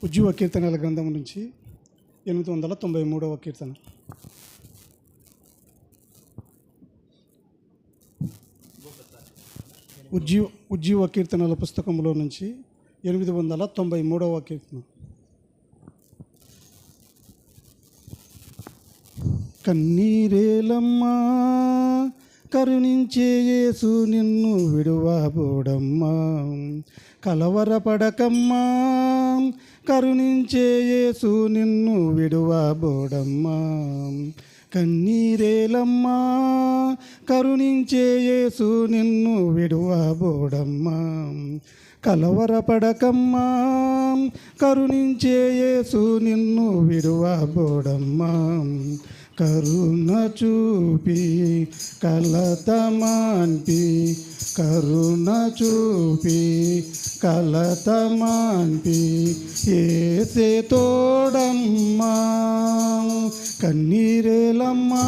ఉజ్జీవ కీర్తనల గ్రంథం నుంచి 893వ కీర్తన. ఉజ్జీవ కీర్తనల పుస్తకంలో నుంచి 893వ కీర్తన. కన్నీరేలమ్మా కరుణించే యేసు నిన్ను విడువబోడమ్మా, కలవరపడకమ్మా కరుణించే యేసు నిన్ను విడువబోడమ్మా. కన్నీరేలమ్మా కరుణించే యేసు నిన్ను విడువబోడమ్మా, కలవరపడకమ్మా కరుణించే యేసు నిన్ను విడువబోడమ్మా. కరుణ చూపి కలతమాన్పి, కరుణ చూపి కలతమాన్పి యేసే తోడమ్మా. కన్నీరేలమ్మా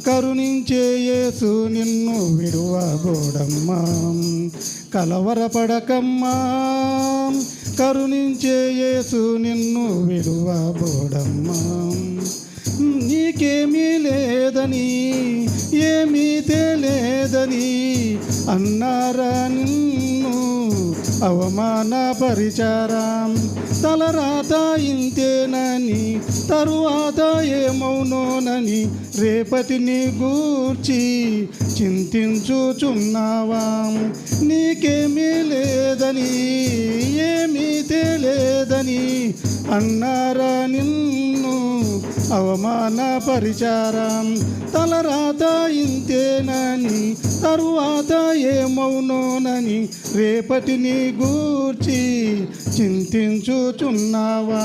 కరుణించే యేసు నిన్ను విడువబోడమ్మా, కలవరపడకమ్మా కరుణించే యేసు నిన్ను విడువబోడమ్మా. నీకేమీ లేదని ఏమీ తెలియదని అన్నారా నిన్ను అవమానపరిచారాం. తలరాత ఇంతేనని తరువాత ఏమవునోనని రేపటిని గూర్చి చింతించుచున్నావా. నీకేమీ లేదని ఏమీ తెలియదని అన్నారా నిన్ను అవమానపరిచారాం. తలరాత ఇంతేనని తరువాత ఏమవునోనని రేపటిని గూర్చి చింతించుచున్నావా.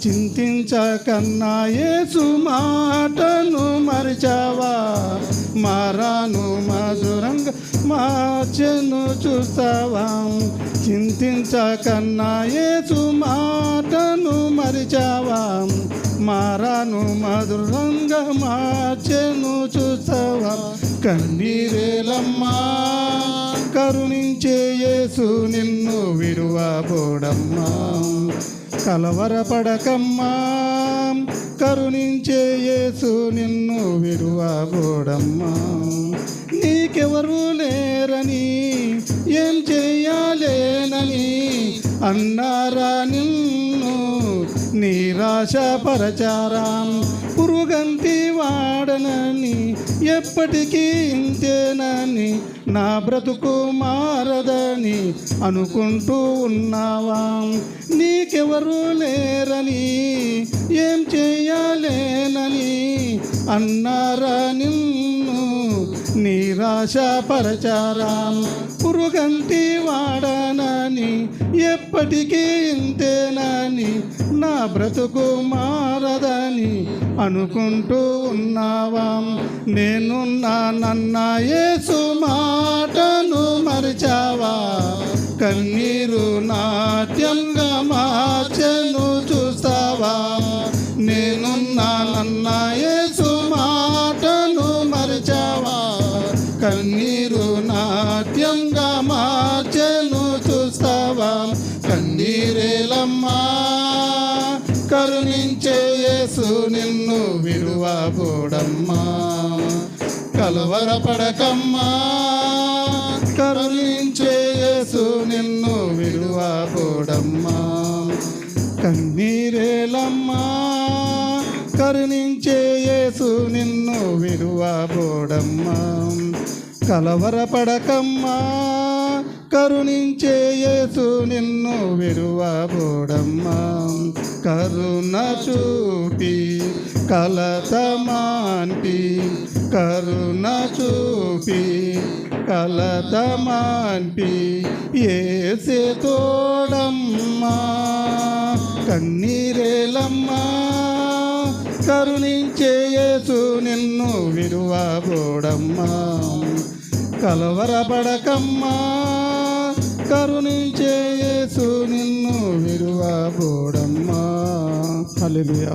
చింతించకన్నా యేసు మాటను మరిచావా, మారాను మధురంగా మార్చెను చూస్తావా. చింతించకన్నా యేసు మాటను మరిచావా, మారాను మధురంగా మార్చెను చూస్తావా. కన్నీరేలమ్మా కరుణించే యేసు నిన్ను విడువబోడమ్మా, కలవరపడకమ్మా కరుణించే యేసు నిన్ను విడువబోడమ్మా. నీకెవరు లేరని ఏం చెయ్యాలేనని అన్నారా నిన్ను నిరాశపరచారాం. పురుగంటి వాడనని ఎప్పటికీ ఇంతేనని నా బ్రతుకు మారదని అనుకుంటూ ఉన్నావా. నీకెవరు లేరని ఏం చెయ్యాలేనని అన్నారా నిన్ను నిరాశపరచారాం. పురుగంటి వాడనని ఎప్పటికీ ఇంతేనని నా బ్రతుకు మారదని అనుకుంటూ ఉన్నావా. నేనున్నానన్న యేసు మాటను మరిచావా, కన్నీరు నాట్యంగా మార్చెను చూస్తావా. నేనున్నానన్న యేసు మాటను మరిచావా, కన్నీరు నాట్యంగా మార్చెను చూస్తావా. కన్నీరేలమ్మా కరుణించే యేసు నిన్ను విడువబోడమ్మా, కలవరపడకమ్మా కరుణించే యేసు నిన్ను విడువబోడమ్మా. కన్నీరేలమ్మా కరుణించే యేసు నిన్ను విడువబోడమ్మా, కలవరపడకమ్మా కరుణించే యేసు నిన్ను విడువబోడమ్మా. కరుణ చూపి కలతమాన్పి, కరుణ చూపి కలతమాన్పి యేసే తోడమ్మా. కన్నీరేలమ్మా కరుణించే యేసు నిన్ను విడువబోడమ్మా, కలవరపడకమ్మా కరుణించే యేసు నిన్ను విడువబోడమ్మా. హల్లెలూయా.